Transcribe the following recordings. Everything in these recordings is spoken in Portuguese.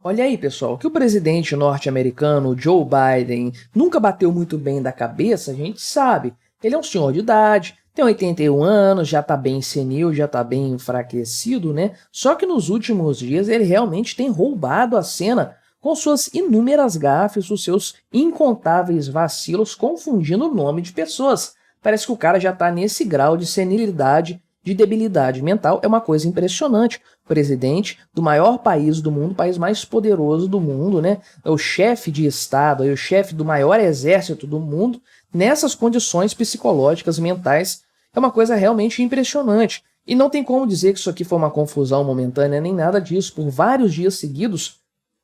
Olha aí, pessoal, que o presidente norte-americano Joe Biden nunca bateu muito bem da cabeça, a gente sabe. Ele é um senhor de idade, tem 81 anos, já tá bem senil, já tá bem enfraquecido, né? Só que nos últimos dias ele realmente tem roubado a cena com suas inúmeras gafes, os seus incontáveis vacilos, confundindo o nome de pessoas. Parece que o cara já tá nesse grau de senilidade, de debilidade mental. É uma coisa impressionante. Presidente do maior país do mundo, o país mais poderoso do mundo, né? É o chefe de Estado, é o chefe do maior exército do mundo, nessas condições psicológicas, mentais, é uma coisa realmente impressionante. E não tem como dizer que isso aqui foi uma confusão momentânea, nem nada disso. Por vários dias seguidos,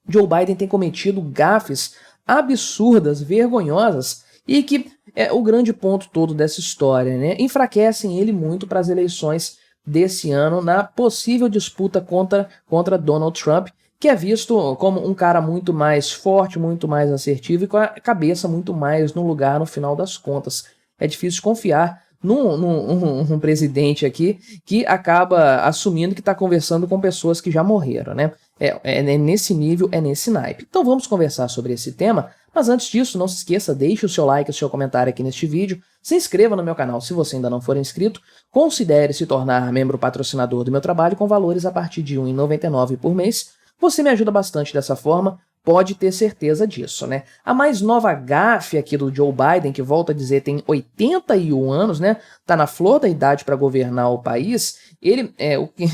Joe Biden tem cometido gafes absurdas, vergonhosas, e que é o grande ponto todo dessa história, né? Enfraquecem ele muito para as eleições desse ano na possível disputa contra Donald Trump, que é visto como um cara muito mais forte, muito mais assertivo e com a cabeça muito mais no lugar no final das contas. É difícil confiar num presidente aqui que acaba assumindo que está conversando com pessoas que já morreram, né? É nesse nível, é nesse naipe. Então vamos conversar sobre esse tema, mas antes disso, não se esqueça, deixe o seu like, o seu comentário aqui neste vídeo, se inscreva no meu canal se você ainda não for inscrito, considere se tornar membro patrocinador do meu trabalho com valores a partir de R$ 1,99 por mês. Você me ajuda bastante dessa forma, pode ter certeza disso, né? A mais nova gafe aqui do Joe Biden, que volta a dizer tem 81 anos, né? Tá na flor da idade para governar o país.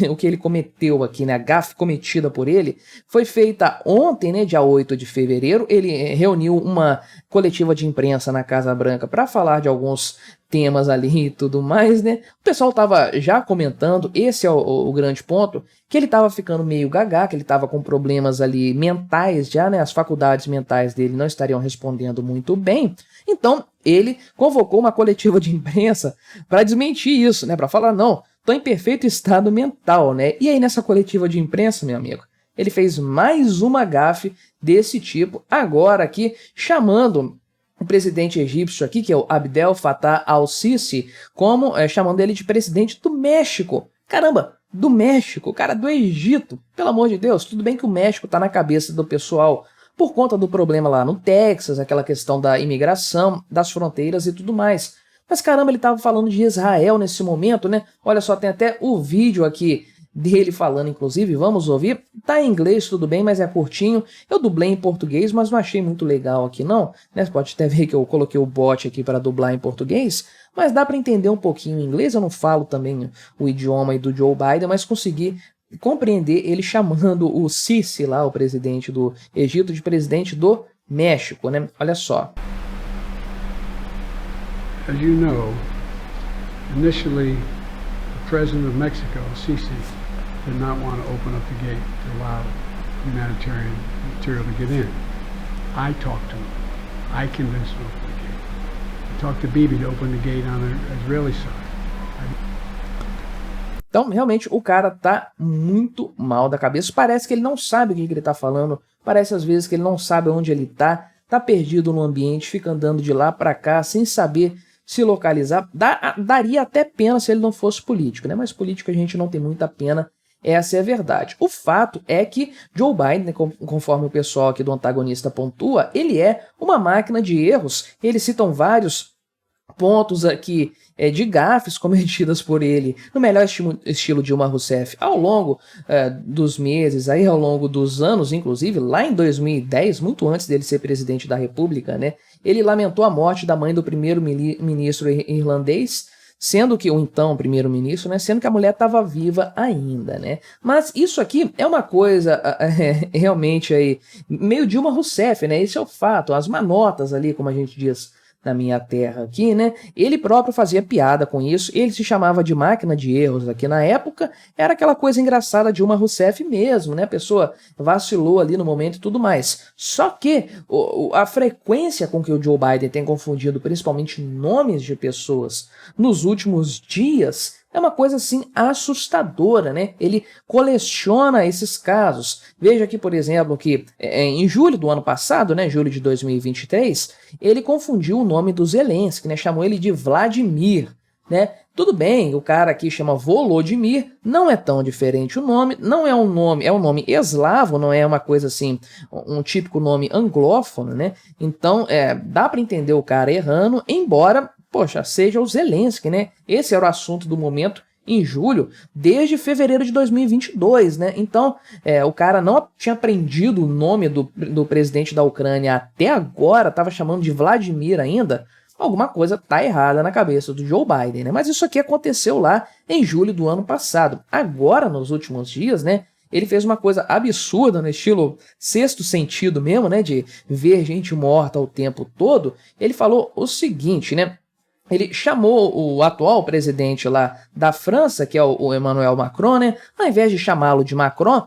O que ele cometeu aqui, né? A gafe cometida por ele foi feita ontem, né? Dia 8 de fevereiro. Ele reuniu uma coletiva de imprensa na Casa Branca para falar de alguns temas ali e tudo mais, né? O pessoal tava já comentando, esse é o grande ponto, que ele tava ficando meio gaga, que ele tava com problemas ali mentais já, né? As faculdades mentais dele não estariam respondendo muito bem. Então, ele convocou uma coletiva de imprensa para desmentir isso, né? Para falar, não, tô em perfeito estado mental, né? E aí, nessa coletiva de imprensa, meu amigo, ele fez mais uma gafe desse tipo, agora aqui, chamando o presidente egípcio aqui, que é o Abdel Fattah al-Sisi, chamando ele de presidente do México. Caramba, do México, cara, do Egito. Pelo amor de Deus, tudo bem que o México tá na cabeça do pessoal por conta do problema lá no Texas, aquela questão da imigração, das fronteiras e tudo mais. Mas caramba, ele tava falando de Israel nesse momento, né? Olha só, tem até o vídeo aqui dele falando, inclusive, vamos ouvir. Tá em inglês, tudo bem, mas é curtinho. Eu dublei em português, mas não achei muito legal aqui não, né? Você pode até ver que eu coloquei o bot aqui para dublar em português, mas dá para entender um pouquinho em inglês. Eu não falo também o idioma aí do Joe Biden, mas consegui compreender ele chamando o Sisi lá, o presidente do Egito, de presidente do México, né? Olha só. As you know, initially the president of Mexico, Sisi, did not want to open up the gate to allow humanitarian material to get in. I talked to him. I convinced him to open the gate. I talked to Bibi to open the gate on the Israeli side. Então, realmente, o cara tá muito mal da cabeça. Parece que ele não sabe o que ele tá falando. Parece, às vezes, que ele não sabe onde ele tá perdido no ambiente, fica andando de lá pra cá, sem saber se localizar. Daria até pena se ele não fosse político, né? Mas político a gente não tem muita pena. Essa é a verdade. O fato é que Joe Biden, né, conforme o pessoal aqui do antagonista pontua, ele é uma máquina de erros. Eles citam vários pontos aqui de gafes cometidas por ele no melhor estilo Dilma Rousseff ao longo dos meses, aí, ao longo dos anos, inclusive lá em 2010, muito antes dele ser presidente da República, né, ele lamentou a morte da mãe do primeiro-ministro irlandês, sendo que o então primeiro-ministro, né, sendo que a mulher estava viva ainda, né? Mas isso aqui é uma coisa realmente aí meio Dilma Rousseff, né? Esse é o fato, as manotas ali, como a gente diz na minha terra aqui, né? Ele próprio fazia piada com isso, ele se chamava de máquina de erros aqui na época, era aquela coisa engraçada de Dilma Rousseff mesmo, né? A pessoa vacilou ali no momento e tudo mais. Só que a frequência com que o Joe Biden tem confundido principalmente nomes de pessoas nos últimos dias é uma coisa assim assustadora, né? Ele coleciona esses casos. Veja aqui, por exemplo, que em julho do ano passado, né, julho de 2023, ele confundiu o nome do Zelensky, né? Chamou ele de Vladimir. né? Tudo bem, o cara aqui chama Volodymyr, não é tão diferente o nome, não é um nome, é um nome eslavo, não é uma coisa assim, um típico nome anglófono, né? Então, dá para entender o cara errando, embora, poxa, seja o Zelensky, né? Esse era o assunto do momento em julho, desde fevereiro de 2022, né? Então, o cara não tinha aprendido o nome do presidente da Ucrânia até agora, estava chamando de Vladimir ainda. Alguma coisa tá errada na cabeça do Joe Biden, né? Mas isso aqui aconteceu lá em julho do ano passado. Agora, nos últimos dias, né? Ele fez uma coisa absurda no estilo Sexto Sentido mesmo, né? De ver gente morta o tempo todo. Ele falou o seguinte, né? Ele chamou o atual presidente lá da França, que é o Emmanuel Macron, né? Ao invés de chamá-lo de Macron,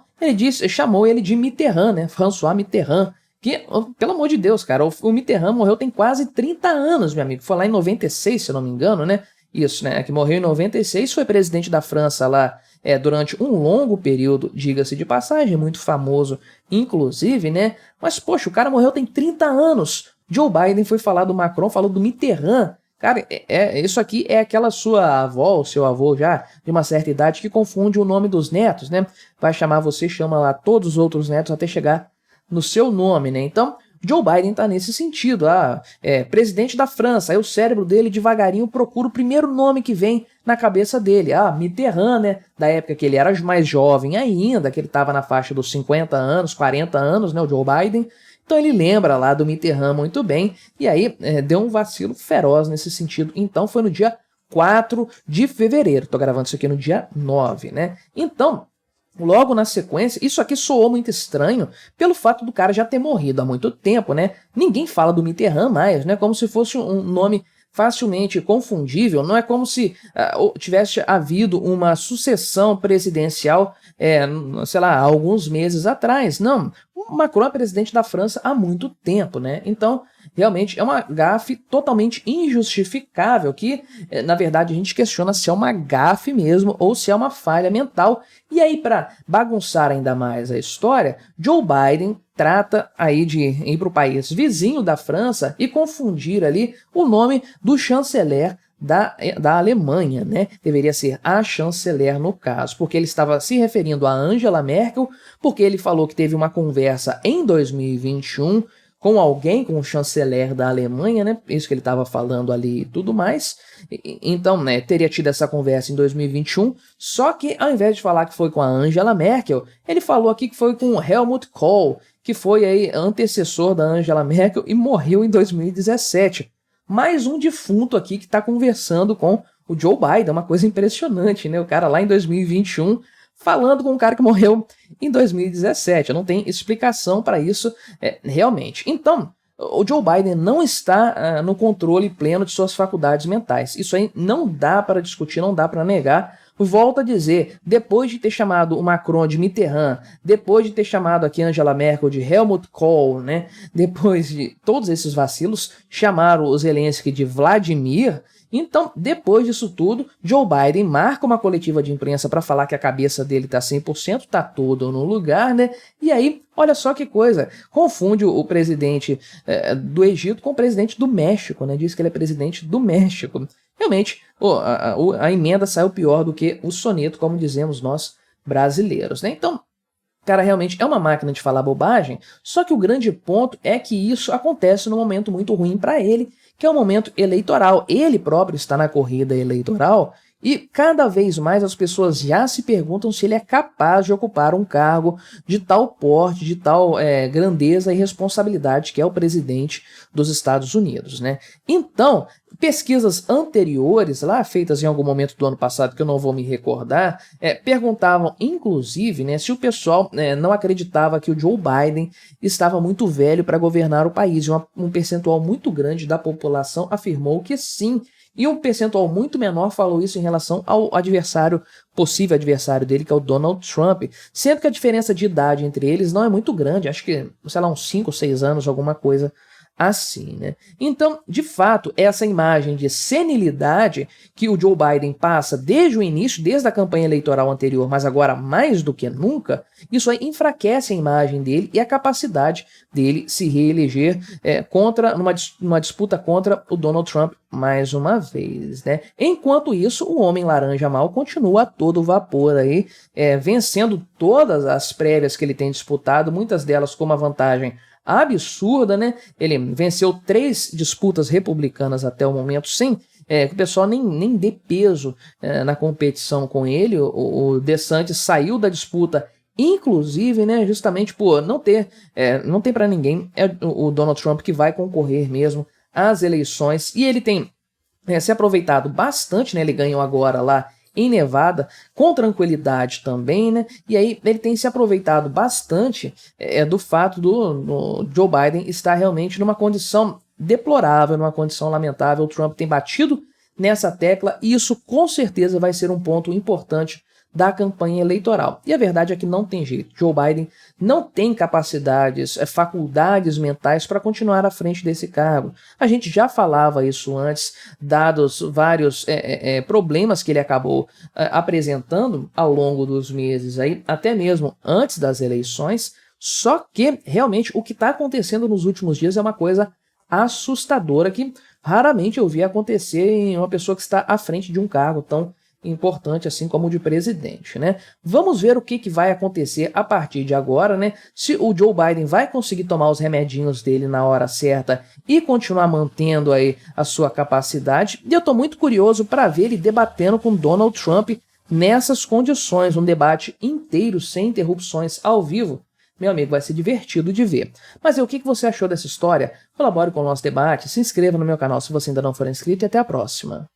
chamou ele de Mitterrand, né? François Mitterrand. Que, pelo amor de Deus, cara, o Mitterrand morreu tem quase 30 anos, meu amigo. Foi lá em 96, se eu não me engano, né? Isso, né? Que morreu em 96, foi presidente da França lá durante um longo período, diga-se de passagem, muito famoso, inclusive, né? Mas, poxa, o cara morreu tem 30 anos. Joe Biden foi falar do Macron, falou do Mitterrand. Cara, isso aqui é aquela sua avó, ou seu avô já, de uma certa idade, que confunde o nome dos netos, né? Vai chamar você, chama lá todos os outros netos até chegar no seu nome, né? Então, Joe Biden tá nesse sentido, presidente da França, aí o cérebro dele devagarinho procura o primeiro nome que vem na cabeça dele, Mitterrand, né? Da época que ele era mais jovem ainda, que ele tava na faixa dos 50 anos, 40 anos, né? O Joe Biden. Então ele lembra lá do Mitterrand muito bem, e aí deu um vacilo feroz nesse sentido. Então foi no dia 4 de fevereiro, tô gravando isso aqui no dia 9, né? Então, logo na sequência, isso aqui soou muito estranho pelo fato do cara já ter morrido há muito tempo, né? Ninguém fala do Mitterrand mais, né? Como se fosse um nome facilmente confundível, não é como se tivesse havido uma sucessão presidencial, sei lá, há alguns meses atrás. Não, o Macron é presidente da França há muito tempo, né? Então, realmente é uma gafe totalmente injustificável que, na verdade, a gente questiona se é uma gafe mesmo ou se é uma falha mental. E aí, para bagunçar ainda mais a história, Joe Biden trata aí de ir para o país vizinho da França e confundir ali o nome do chanceler da Alemanha, né? Deveria ser a chanceler no caso, porque ele estava se referindo a Angela Merkel, porque ele falou que teve uma conversa em 2021 com alguém, com o chanceler da Alemanha, né? Isso que ele estava falando ali e tudo mais. Então, né, teria tido essa conversa em 2021, só que ao invés de falar que foi com a Angela Merkel, ele falou aqui que foi com o Helmut Kohl, que foi aí antecessor da Angela Merkel e morreu em 2017. Mais um defunto aqui que está conversando com o Joe Biden, uma coisa impressionante, né? O cara lá em 2021 falando com um cara que morreu em 2017. Não tem explicação para isso realmente. Então, o Joe Biden não está no controle pleno de suas faculdades mentais. Isso aí não dá para discutir, não dá para negar. Volto a dizer, depois de ter chamado o Macron de Mitterrand, depois de ter chamado aqui Angela Merkel de Helmut Kohl, né, depois de todos esses vacilos, chamaram o Zelensky de Vladimir. Então, depois disso tudo, Joe Biden marca uma coletiva de imprensa para falar que a cabeça dele tá 100%, tá todo no lugar, né? E aí, olha só que coisa, confunde o presidente do Egito com o presidente do México, né? Diz que ele é presidente do México. Realmente, a emenda saiu pior do que o soneto, como dizemos nós brasileiros, né? Então, cara, realmente é uma máquina de falar bobagem, só que o grande ponto é que isso acontece num momento muito ruim para ele, que é o momento eleitoral. Ele próprio está na corrida eleitoral e cada vez mais as pessoas já se perguntam se ele é capaz de ocupar um cargo de tal porte, de tal grandeza e responsabilidade que é o presidente dos Estados Unidos, né? Então, pesquisas anteriores, lá feitas em algum momento do ano passado, que eu não vou me recordar, perguntavam, inclusive, né, se o pessoal não acreditava que o Joe Biden estava muito velho para governar o país. Um percentual muito grande da população afirmou que sim, e um percentual muito menor falou isso em relação ao possível adversário dele, que é o Donald Trump, sendo que a diferença de idade entre eles não é muito grande, acho que, sei lá, uns 5 ou 6 anos, alguma coisa assim, né? Então, de fato, essa imagem de senilidade que o Joe Biden passa desde o início, desde a campanha eleitoral anterior, mas agora mais do que nunca, isso aí enfraquece a imagem dele e a capacidade dele se reeleger numa disputa contra o Donald Trump mais uma vez, né? Enquanto isso, o Homem Laranja Mal continua a todo vapor aí, vencendo todas as prévias que ele tem disputado, muitas delas com uma vantagem absurda, né? Ele venceu 3 disputas republicanas até o momento, sem que o pessoal nem dê peso na competição com ele. O DeSantis saiu da disputa, inclusive, né, justamente por não tem para ninguém, é o Donald Trump que vai concorrer mesmo às eleições, e ele tem se aproveitado bastante, né, ele ganhou agora lá em Nevada, com tranquilidade também, né? E aí ele tem se aproveitado bastante do fato do Joe Biden estar realmente numa condição deplorável, numa condição lamentável. O Trump tem batido nessa tecla e isso com certeza vai ser um ponto importante da campanha eleitoral. E a verdade é que não tem jeito. Joe Biden não tem capacidades, faculdades mentais para continuar à frente desse cargo. A gente já falava isso antes, dados vários problemas que ele acabou apresentando ao longo dos meses, aí, até mesmo antes das eleições. Só que, realmente, o que está acontecendo nos últimos dias é uma coisa assustadora que raramente eu vi acontecer em uma pessoa que está à frente de um cargo tão importante assim como o de presidente, né? Vamos ver o que vai acontecer a partir de agora, né? Se o Joe Biden vai conseguir tomar os remedinhos dele na hora certa e continuar mantendo aí a sua capacidade. E eu tô muito curioso para ver ele debatendo com Donald Trump nessas condições, um debate inteiro sem interrupções ao vivo. Meu amigo, vai ser divertido de ver. Mas o que você achou dessa história? Colabore com o nosso debate, se inscreva no meu canal se você ainda não for inscrito e até a próxima.